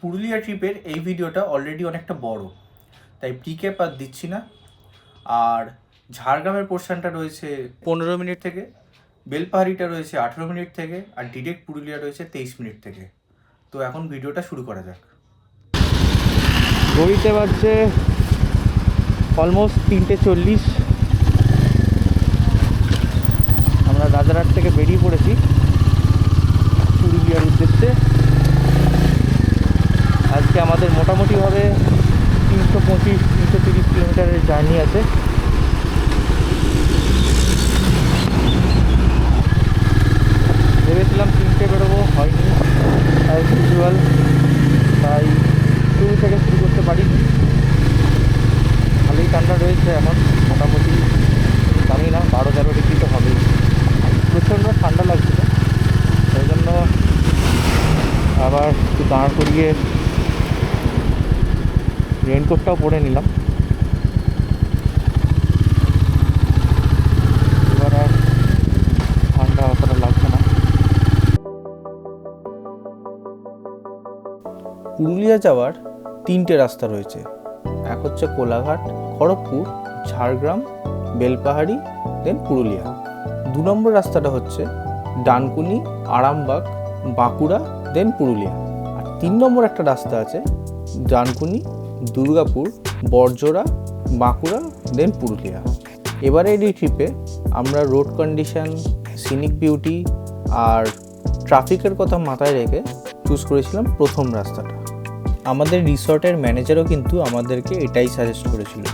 পুরুলিয়া ট্রিপের এই ভিডিওটা অলরেডি অনেকটা বড়, তাই প্রিক্যাপ আর দিচ্ছি না। আর ঝাড়গ্রামের পোর্শনটা রয়েছে 15 মিনিট থেকে, বেলপাহাড়িটা রয়েছে 18 মিনিট থেকে, আর ডিরেক্ট পুরুলিয়া রয়েছে 23 মিনিট থেকে। তো এখন ভিডিওটা শুরু করা যাক। ঘড়িতে বাজছে অলমোস্ট 3:40। আমরা রাজারহাট থেকে বেরিয়ে পড়েছি পুরুলিয়ার উদ্দেশ্যে। আজকে আমাদের মোটামুটিভাবে 325-330 কিলোমিটারের জার্নি আছে। ভেবেছিলাম 3টে বেরোবো, হয়নি অ্যাজ ইউজুয়াল, তাই শুরু থেকে শুরু করতে পারিনি। ভালোই ঠান্ডা রয়েছে এখন, মোটামুটি জানি না 12-13 ডিগ্রি তো হবেই। প্রচণ্ড ঠান্ডা লাগছিল, সেই জন্য আবার একটু দাঁড় করিয়ে রেনকোটটাও পরে নিলাম। এবার আর ঠান্ডা অতটা লাগছে না। পুরুলিয়া যাওয়ার 3টে রাস্তা রয়েছে। এক হচ্ছে কোলাঘাট, খড়গপুর, ঝাড়গ্রাম, বেলপাহাড়ি, দেন পুরুলিয়া। 2 নম্বর রাস্তাটা হচ্ছে ডানকুনি, আরামবাগ, বাঁকুড়া, দেন পুরুলিয়া। আর 3 নম্বর একটা রাস্তা আছে ডানকুনি, দুর্গাপুর, বড়জোড়া, বাঁকুড়া, দেন পুরুলিয়া। এবারের এই ট্রিপে আমরা রোড কন্ডিশন, সিনিক বিউটি আর ট্রাফিকের কথা মাথায় রেখে চুজ করেছিলাম প্রথম রাস্তাটা। আমাদের রিসর্টের ম্যানেজারও কিন্তু আমাদেরকে এটাই সাজেস্ট করেছিল।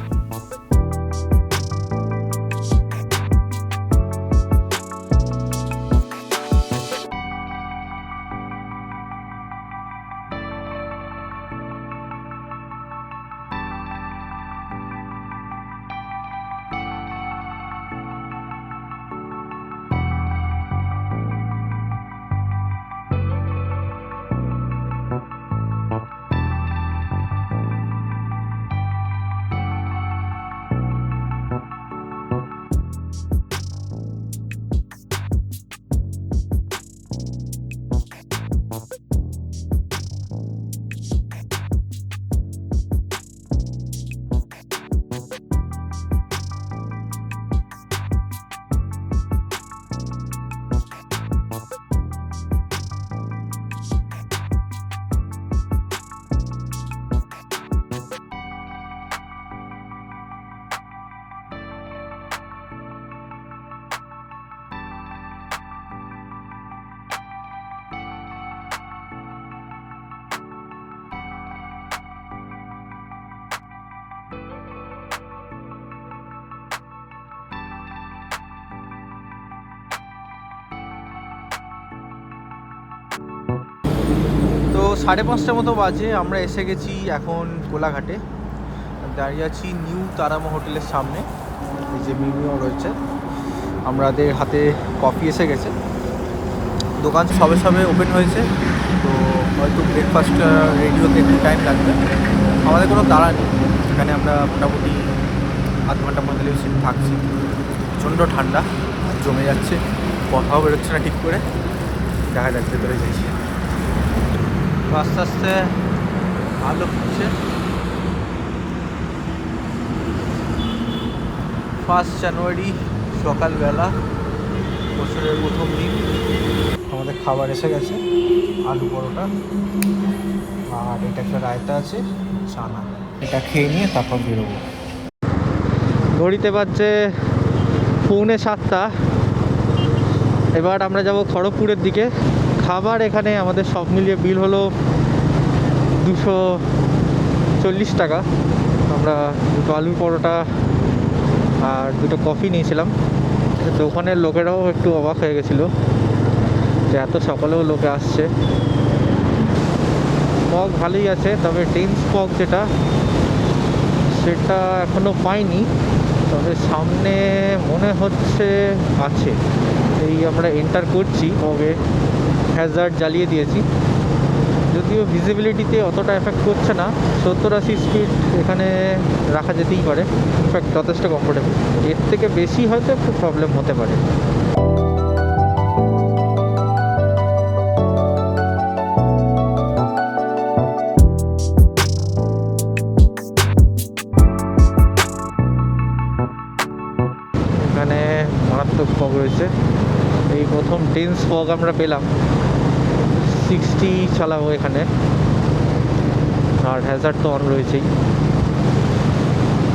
তো 5:30টার মতো বাজে, আমরা এসে গেছি এখন কোলাঘাটে। দাঁড়িয়ে আছি নিউ তারামা হোটেলের সামনে। এই যে মেনুও রয়েছে, আমাদের হাতে কফি এসে গেছে। দোকান সবে সবে ওপেন হয়েছে, তো হয়তো ব্রেকফাস্ট রেডি হতে একটু টাইম লাগবে। আমাদের কোনো তাড়া নেই, এখানে আমরা মোটামুটি আধ ঘন্টা 45 মিনিট থাকছি। প্রচণ্ড ঠান্ডা জমে যাচ্ছে, কথাও বেরোচ্ছে না ঠিক করে। দেখা যাক ভেতরে যাচ্ছি। আস্তে আস্তে আলো ফুটছে। 1 জানুয়ারি সকালবেলা, বছরের প্রথম দিন। আমাদের খাবার এসে গেছে, আলু পরোটা, আর এটা একটা রায়তা আছে, চানা। এটা খেয়ে নিয়ে তারপর বেরোবো। ঘড়িতে বাজছে 6:45। এবার আমরা যাব খড়গপুরের দিকে। খাবার এখানে আমাদের সব মিলিয়ে বিল হলো 240 টাকা। আমরা 2টো আলুর পরোটা আর 2টো কফি নিয়েছিলাম। দোকানের লোকেরাও একটু অবাক হয়ে গেছিলো যে এত সকালেও লোকে আসছে। স্পগ ভালোই আছে, তবে টেন স্পগ যেটা সেটা এখনও পাইনি, তবে সামনে মনে হচ্ছে আছে। এই আমরা এন্টার করছি, তবে হ্যাজার্ড জ্বালিয়ে দিয়েছি, যদিও ভিজিবিলিটিতে অতটা এফেক্ট করছে না। 70-80 স্পিড এখানে রাখা যেতেই পারে, ইনফ্যাক্ট যথেষ্ট কমফোর্টেবল। এর থেকে বেশি হয়তো একটু প্রবলেম হতে পারে। রয়েছে। এই প্রথম ডেন্স ফগ আমরা পেলাম। 60 চালাবো এখানে, আর হ্যাজার্ড তো অন রয়েছেই।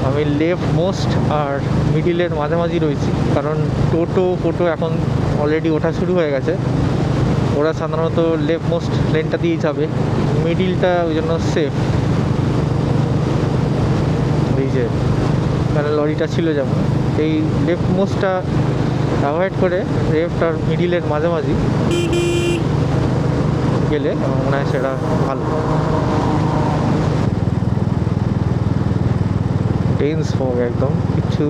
আমি লেফট মোস্ট আর মিডিলের মাঝামাঝি রয়েছি, কারণ টোটো এখন অলরেডি ওঠা শুরু হয়ে গেছে। ওরা সাধারণত লেফট মোস্ট লেনটা দিয়েই যাবে, মিডিলটা ওই জন্য সেফ। এই যে এখানে লরিটা ছিল, যেমন এই লেফট মোস্টটা অ্যাভয়েড করে লেফট আর মিডিলের মাঝামাঝি গেলে আমার মনে হয় সেটা ভালো। ডেন্স ফগ, একদম কিছু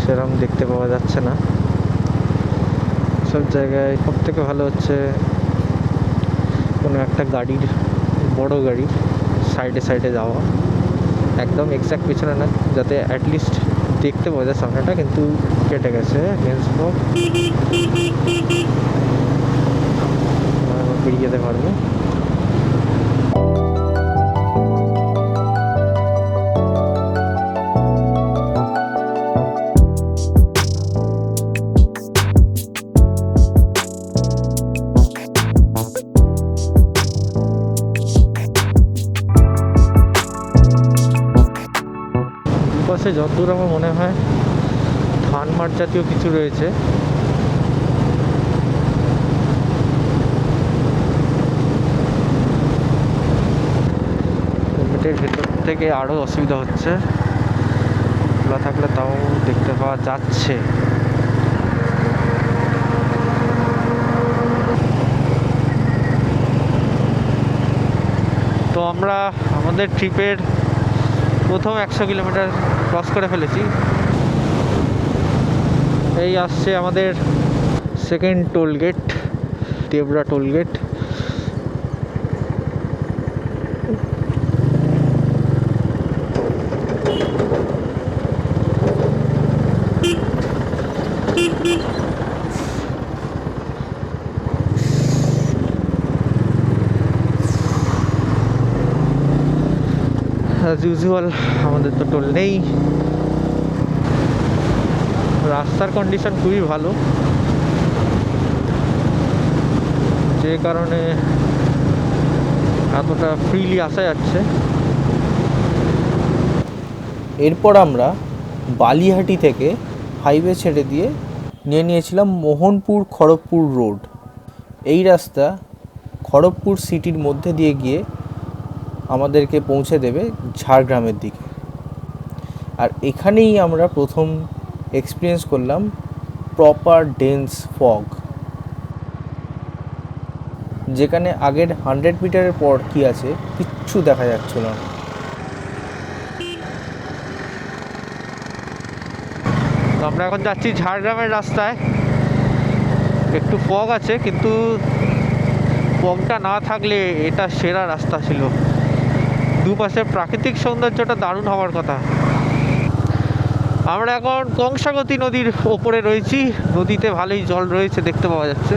সেরকম দেখতে পাওয়া যাচ্ছে না। সব জায়গায় সব থেকে ভালো হচ্ছে কোনো একটা গাড়ির, বড় গাড়ি সাইডে সাইডে যাওয়া, একদম এক্স্যাক্ট পিছনে না, যাতে অ্যাটলিস্ট দেখতে পাওয়া যায় সামনেটা। কিন্তু কেটে গেছে ডেন্স ফগ, বেরিয়ে যেতে পারবো। দুপাশে যতদূর আমার মনে হয় ধান মাঠ জাতীয় কিছু রয়েছে। হেলমেটের ভেতর থেকে আরও অসুবিধা হচ্ছে, খোলা থাকলে তাও দেখতে পাওয়া যাচ্ছে। তো আমরা আমাদের ট্রিপের প্রথম 100 কিলোমিটার ক্রস করে ফেলেছি। এই আসছে আমাদের second toll gate, Debra toll gate. As usual আমাদের তো টোল নেই। রাস্তার কন্ডিশন খুবই ভালো, যে কারণে এতটা ফ্রিলি আসা যাচ্ছে। এরপর আমরা বালিহাটি থেকে হাইওয়ে ছেড়ে দিয়ে নিয়েছিলাম মোহনপুর খড়গপুর রোড। এই রাস্তা খড়গপুর সিটির মধ্যে দিয়ে গিয়ে আমাদেরকে পৌঁছে দেবে ঝাড়গ্রামের দিকে। আর এখানেই আমরা প্রথম এক্সপিরিয়েন্স করলাম প্রপার ডেন্স ফগ, যেখানে আগের 100 মিটারের পর কি আছে কিচ্ছু দেখা যাচ্ছিল না। আমরা এখন যাচ্ছি ঝাড়গ্রামের রাস্তায়। একটু ফগ আছে, কিন্তু ফগটা না থাকলে এটা সেরা রাস্তা ছিল। দুপাশে প্রাকৃতিক সৌন্দর্যটা দারুণ হওয়ার কথা। আমরা এখন কংসাবতী নদীর ওপরে রয়েছি। নদীতে ভালোই জল রয়েছে, দেখতে পাওয়া যাচ্ছে।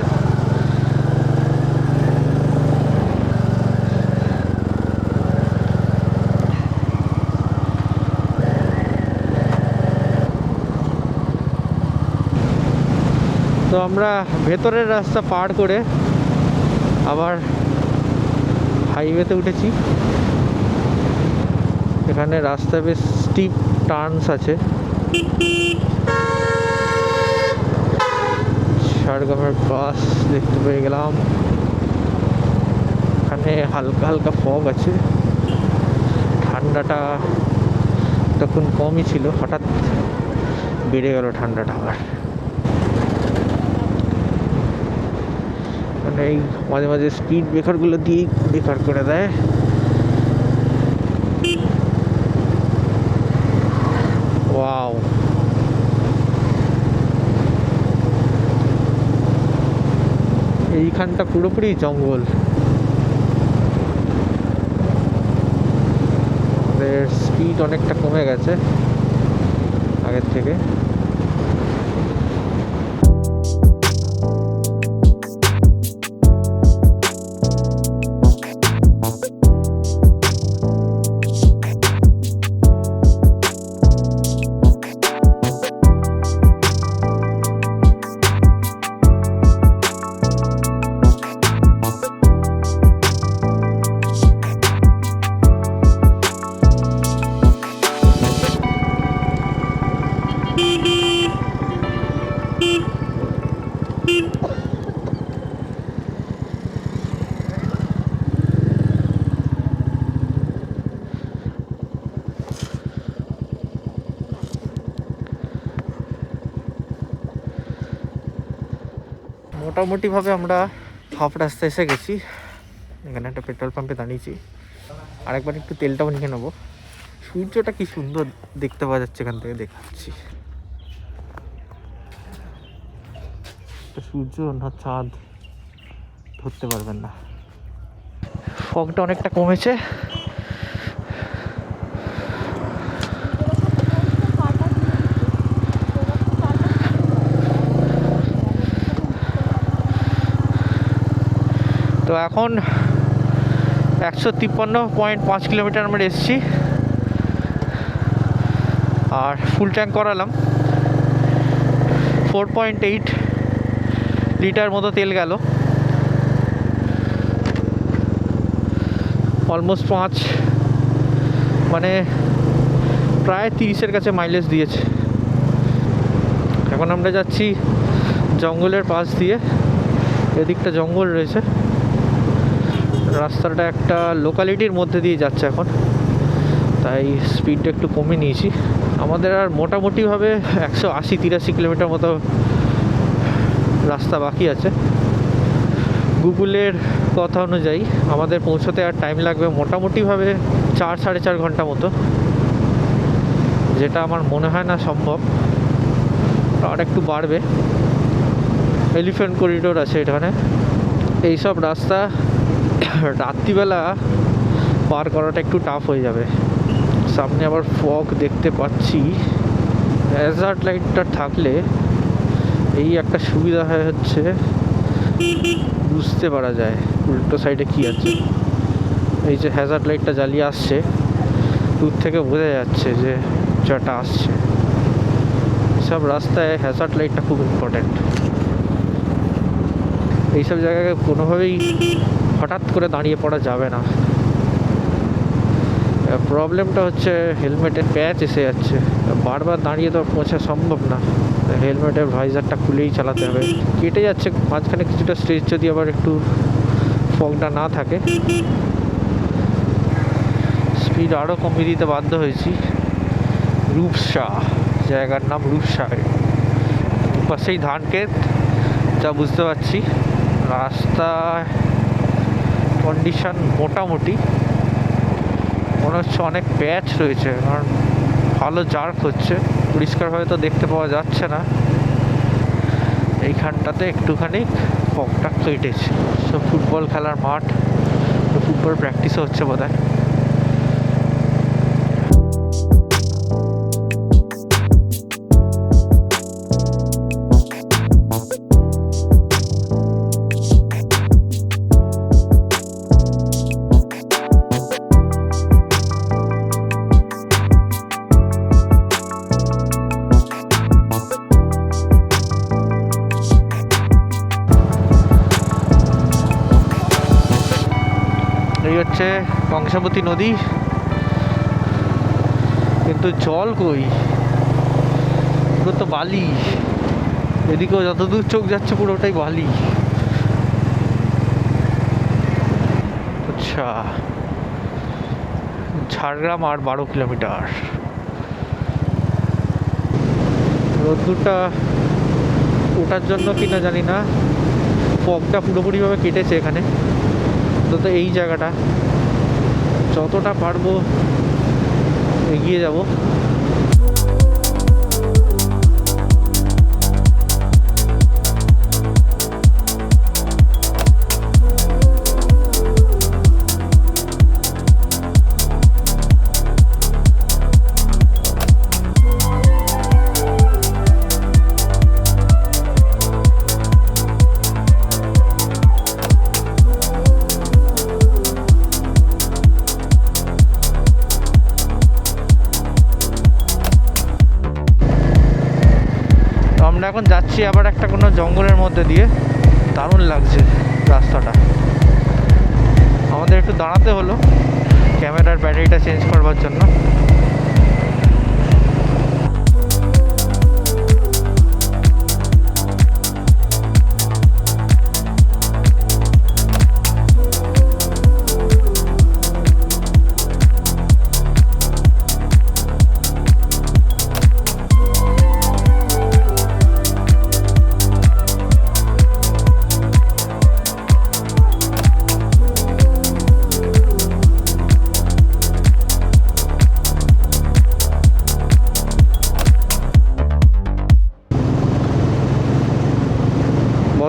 তো আমরা ভেতরের রাস্তা পার করে আবার হাইওয়েতে উঠেছি। এখানে রাস্তায় বেশ স্টিপ টার্নস আছে। ঝাড়গ্রামের বাস দেখতে পেয়ে গেলাম। এখানে হালকা হালকা ফগ আছে। ঠান্ডাটা তখন কমই ছিল, হঠাৎ বেড়ে গেল ঠান্ডাটা আবার। মানে এই মাঝে মাঝে স্পিড ব্রেকারগুলো দিয়ে বেকার করে দেয়। ওয়াও, এইখানটা পুরোপুরি জঙ্গল। আমাদের স্পিড অনেকটা কমে গেছে আগের থেকে। মোটামুটিভাবে আমরা হাফ রাস্তা এসে গেছি। এখানে একটা পেট্রোল পাম্পে দাঁড়িয়েছি, আরেকবার একটু তেলটাও নিয়ে নেবো। সূর্যটা কি সুন্দর দেখতে পাওয়া যাচ্ছে এখান থেকে, দেখাচ্ছি। সূর্য না চাঁদ ধরতে পারবেন না। ফগটা অনেকটা কমেছে। তো এখন 153.5 কিলোমিটার আমরা এসেছি, আর ফুল ট্যাঙ্ক করালাম। 4.8 লিটার মতো তেল গেল, অলমোস্ট 5, মানে প্রায় 30-এর কাছে মাইলেজ দিয়েছে। এখন আমরা যাচ্ছি জঙ্গলের পাশ দিয়ে, এদিকটা জঙ্গল রয়েছে। রাস্তাটা একটা লোকালিটির মধ্যে দিয়ে যাচ্ছে এখন, তাই স্পিডটা একটু কমে নিয়েছি। আমাদের আর মোটামুটিভাবে 180-83 কিলোমিটার মতো রাস্তা বাকি আছে। গুগলের কথা অনুযায়ী আমাদের পৌঁছতে আর টাইম লাগবে মোটামুটিভাবে 4-4.5 ঘন্টা মতো, যেটা আমার মনে হয় না সম্ভব, আর একটু বাড়বে। এলিফ্যান্ট করিডোর আছে এখানে। এইসব রাস্তা রাত্রিবেলা পার করাটা একটু টাফ হয়ে যাবে। সামনে আবার ফগ দেখতে পাচ্ছি। হ্যাজার্ড লাইটটা থাকলে এই একটা সুবিধা হচ্ছে, বুঝতে পারা যায় উল্টো সাইডে কি আছে। এই যে হ্যাজার্ড লাইটটা জ্বালিয়ে আসছে, দূর থেকে বোঝা যাচ্ছে যে যেটা আসছে। সব রাস্তায় হ্যাজার্ড লাইটটা খুব ইম্পর্ট্যান্ট। এইসব জায়গায় কোনোভাবেই হঠাৎ করে দাঁড়িয়ে পড়া যাবে না। প্রবলেমটা হচ্ছে হেলমেটের প্যাচ এসে যাচ্ছে, বারবার দাঁড়িয়ে তো পৌঁছা সম্ভব না। হেলমেটের ভাইজারটা খুলেই চালাতে হবে। কেটে যাচ্ছে মাঝখানে কিছুটা স্ট্রেচ, যদি আবার একটু ফগটা না থাকে। স্পিড আরও কমিয়ে দিতে বাধ্য হয়েছি। রূপসা, জায়গার নাম রূপসা, পাশেই ধান ক্ষেত, যা বুঝতে পারছি। রাস্তা কন্ডিশন মোটামুটি, মনে হচ্ছে অনেক প্যাচ রয়েছে, কারণ ভালো জার্ক হচ্ছে। পরিষ্কারভাবে তো দেখতে পাওয়া যাচ্ছে না। এইখানটাতে একটুখানি ফগটা কেটেছে। সব ফুটবল খেলার মাঠ, ফুটবল প্র্যাকটিসও হচ্ছে বোধহয়। এই হচ্ছে কংসাবতী নদী, কিন্তু জল কই, পুরো তো বালি। এদিকেও যতদূর চোখ যাচ্ছে পুরোটাই বালি। আচ্ছা, ঝাড়গ্রাম আর 12 কিলোমিটার। রোদ্দুরটা ওঠার জন্য কিনা জানি না, ফগটা পুরোপুরিভাবে কেটেছে এখানে। তো এই জায়গাটা যতটা পারবো এগিয়ে যাব। আমরা এখন যাচ্ছি আবার একটা কোনো জঙ্গলের মধ্যে দিয়ে। দারুণ লাগছে রাস্তাটা। আমাদের একটু দাঁড়াতে হলো ক্যামেরার ব্যাটারিটা চেঞ্জ করবার জন্য।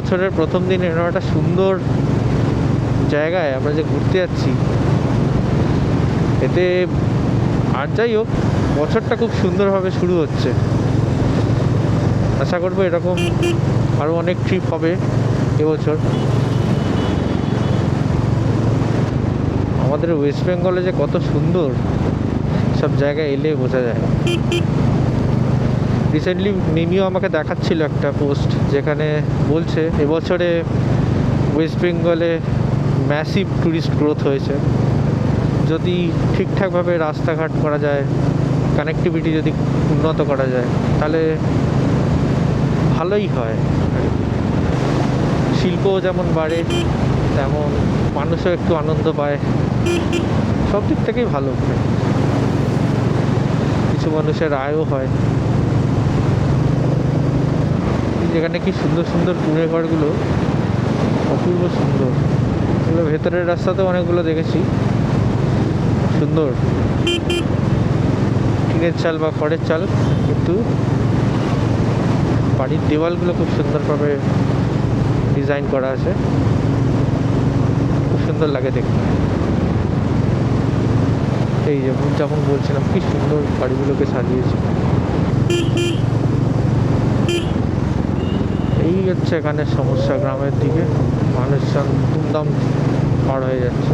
বছরের প্রথম দিন এরকম একটা সুন্দর জায়গায় আমরা যে ঘুরতে যাচ্ছি, এতে আর যাই হোক বছরটা খুব সুন্দরভাবে শুরু হচ্ছে। আশা করবো এরকম আরও অনেক ট্রিপ হবে এবছর। আমাদের ওয়েস্ট বেঙ্গলে যে কত সুন্দর, সব জায়গায় এলে বোঝা যায়। রিসেন্টলি নিনিও আমাকে দেখাচ্ছিল একটা পোস্ট, যেখানে বলছে এবছরে ওয়েস্ট বেঙ্গলে ম্যাসিভ ট্যুরিস্ট গ্রোথ হয়েছে। যদি ঠিকঠাকভাবে রাস্তাঘাট করা যায়, কানেক্টিভিটি যদি উন্নত করা যায়, তাহলে ভালোই হয়। শিল্পও যেমন বাড়ে, তেমন মানুষও একটু আনন্দ পায়, সব দিক থেকেই ভালো। কিছু মানুষের আয়ও হয়। যেখানে কি সুন্দর সুন্দর কুঁড়ে ঘরগুলো, অপূর্ব সুন্দর। এগুলো ভেতরের রাস্তাতেও অনেকগুলো দেখেছি, সুন্দর টিনের চাল বা খড়ের চাল, কিন্তু বাড়ির দেওয়ালগুলো খুব সুন্দরভাবে ডিজাইন করা আছে, খুব সুন্দর লাগে দেখতে। এই যে যেমন বলছিলাম, কি সুন্দর বাড়িগুলোকে সাজিয়েছে। এই হচ্ছে এখানে সমস্যা, গ্রামের দিকে মানুষজন ধুমধাম পার হয়ে যাচ্ছে।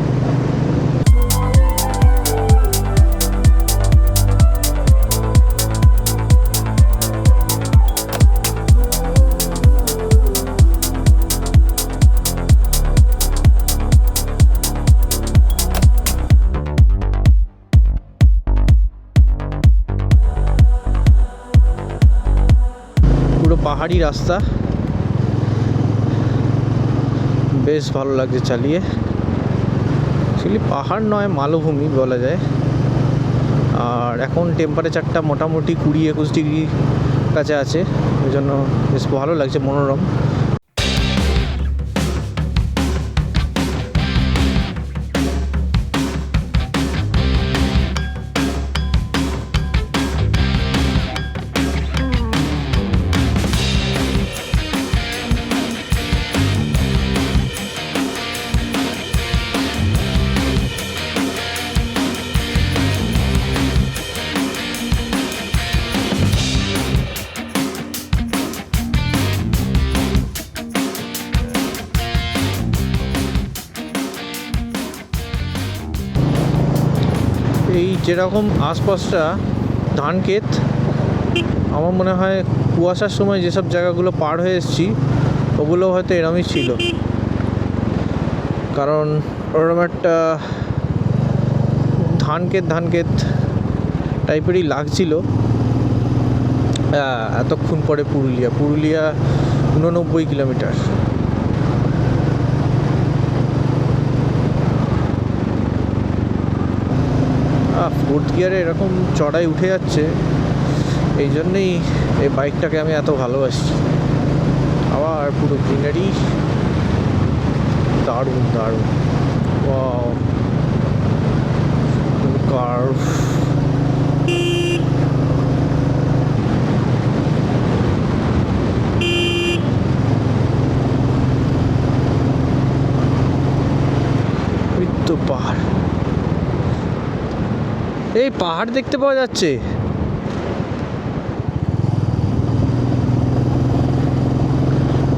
পুরো পাহাড়ি রাস্তা, বেশ ভালো লাগছে চালিয়ে। অ্যাকচুয়ালি পাহাড় নয়, মালভূমি বলা যায়। আর এখন টেম্পারেচারটা মোটামুটি 20-21 ডিগ্রি কাছে আছে, ওই জন্য বেশ ভালো লাগছে, মনোরম। এই যেরকম আশপাশটা ধান ক্ষেত, আমার মনে হয় কুয়াশার সময় যেসব জায়গাগুলো পার হয়ে এসেছি ওগুলো হয়তো এরমই ছিল, কারণ ওরকম একটা ধান ক্ষেত টাইপেরই লাগছিল। এতক্ষণ পরে পুরুলিয়া 89 কিলোমিটার। ফোর্থ গিয়ারে এরকম চড়াই উঠে যাচ্ছে, এই জন্যেই এই বাইকটাকে আমি এত ভালোবাসি। আবার পুরো গ্রিনারি, দারুণ দারুণ। Wow, curve. তো পাহাড়, এই পাহাড় দেখতে পাওয়া যাচ্ছে।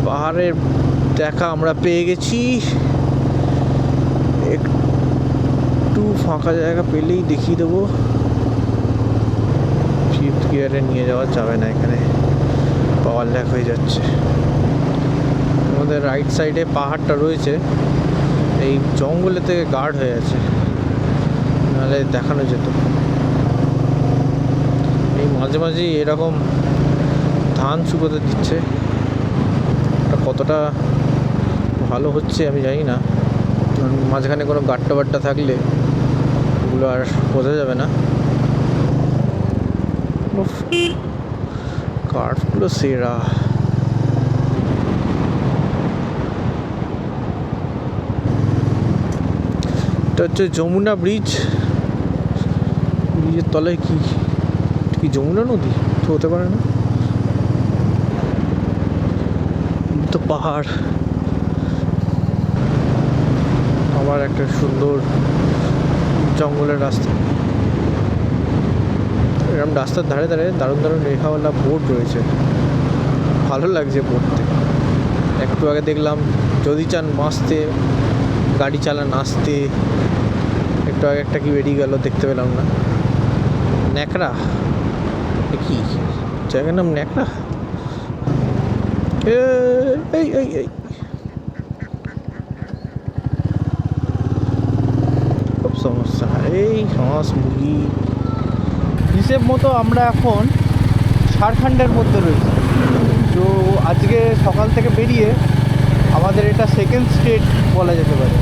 পাহাড়ের দেখা আমরা পেয়ে গেছি। একটু ফাঁকা জায়গা পেলেই দেখিয়ে দেবো। ফিফথ গিয়ারে নিয়ে যাওয়া যাবে না, এখানে পাওয়ার ল্যাক হয়ে যাচ্ছে। আমাদের রাইট সাইডে পাহাড়টা রয়েছে, এই জঙ্গলে থেকে গার্ড হয়ে আছে, নাহলে দেখানো যেত। এই মাঝে মাঝে এরকম ধান শুকোতে দিচ্ছে, কতটা ভালো হচ্ছে আমি জানি না। মাঝখানে কোনো গাট্টা বাট্টা থাকলে ওগুলো আর বোঝা যাবে না। কার্ভগুলো সেরা। এটা হচ্ছে যমুনা ব্রিজ। ব্রিজের তলায় কি যমুনা নদী তো হতে পারে না, তো পাহাড়, আবার একটা সুন্দর জঙ্গলের রাস্তা। এরকম রাস্তার ধারে ধারে দারুণ দারুণ রেখাওয়ালা বোর্ড রয়েছে, ভালো লাগছে পড়তে। একটু আগে দেখলাম যদি চান মাসতে গাড়ি চালান আসতে, একটু আগে একটা কি বেরিয়ে গেল দেখতে পেলাম না। ন্যাকড়া, কি জায়গার নাম ন্যাকড়া? এই এই এই খুব সমস্যা এই হাঁস মুরগি। হিসেব মতো আমরা এখন ঝাড়খণ্ডের মধ্যে রয়েছি। তো আজকে সকাল থেকে বেরিয়ে আমাদের এটা সেকেন্ড স্টেট বলা যেতে পারে।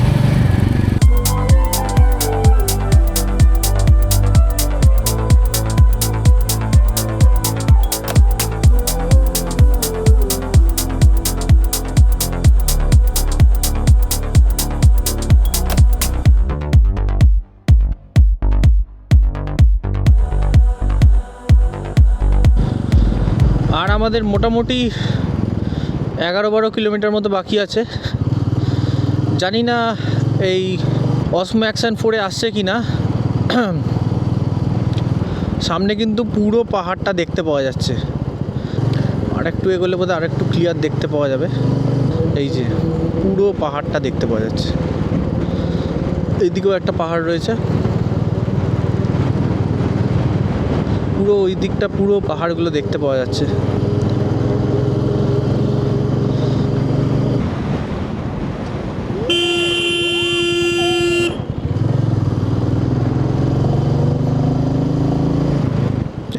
আর আমাদের মোটামুটি 11-12 কিলোমিটার মতো বাকি আছে। জানি না এই অসমো অ্যাকশন 4-এ আসছে কি না। সামনে কিন্তু পুরো পাহাড়টা দেখতে পাওয়া যাচ্ছে। আর একটু এগোলে বোধহয় আর একটু ক্লিয়ার দেখতে পাওয়া যাবে। এই যে পুরো পাহাড়টা দেখতে পাওয়া যাচ্ছে। এইদিকেও একটা পাহাড় রয়েছে, পুরো ওই দিকটা পুরো পাহাড়গুলো দেখতে পাওয়া যাচ্ছে।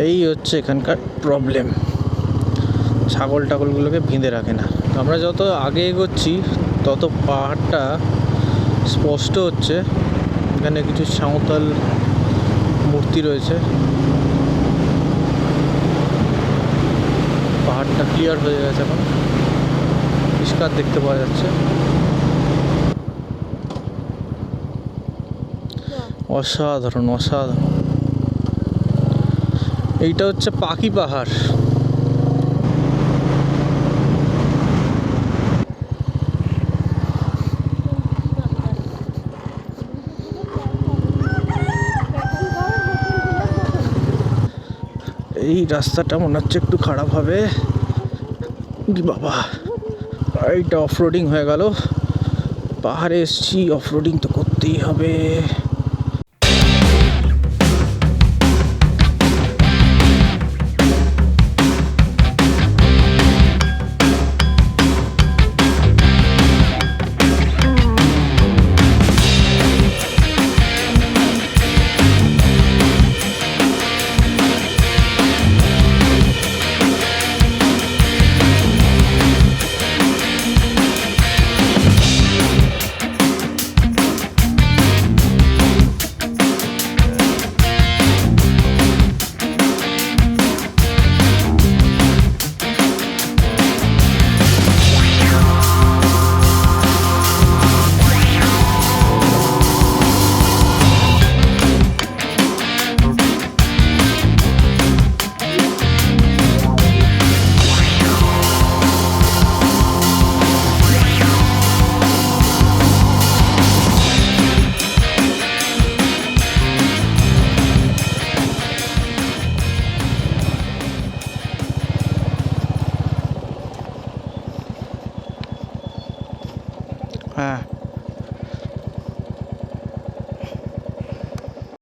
এই হচ্ছে এখানকার প্রবলেম, ছাগল টাগলগুলোকে বেঁধে রাখে না। আমরা যত আগে এগোচ্ছি তত পাহাড়টা স্পষ্ট হচ্ছে। এখানে কিছু সাঁওতাল মূর্তি রয়েছে। পাহাড়টা ক্লিয়ার হয়ে গেছে, এখন পরিষ্কার দেখতে পাওয়া যাচ্ছে। অসাধারণ অসাধারণ। এইটা হচ্ছে পাখি পাহাড়। এই রাস্তাটা মনে হচ্ছে একটু খারাপ হবে। বাবা, এইটা অফরোডিং হয়ে গেল। পাহাড়ে এসছি, অফরোডিং তো করতেই হবে।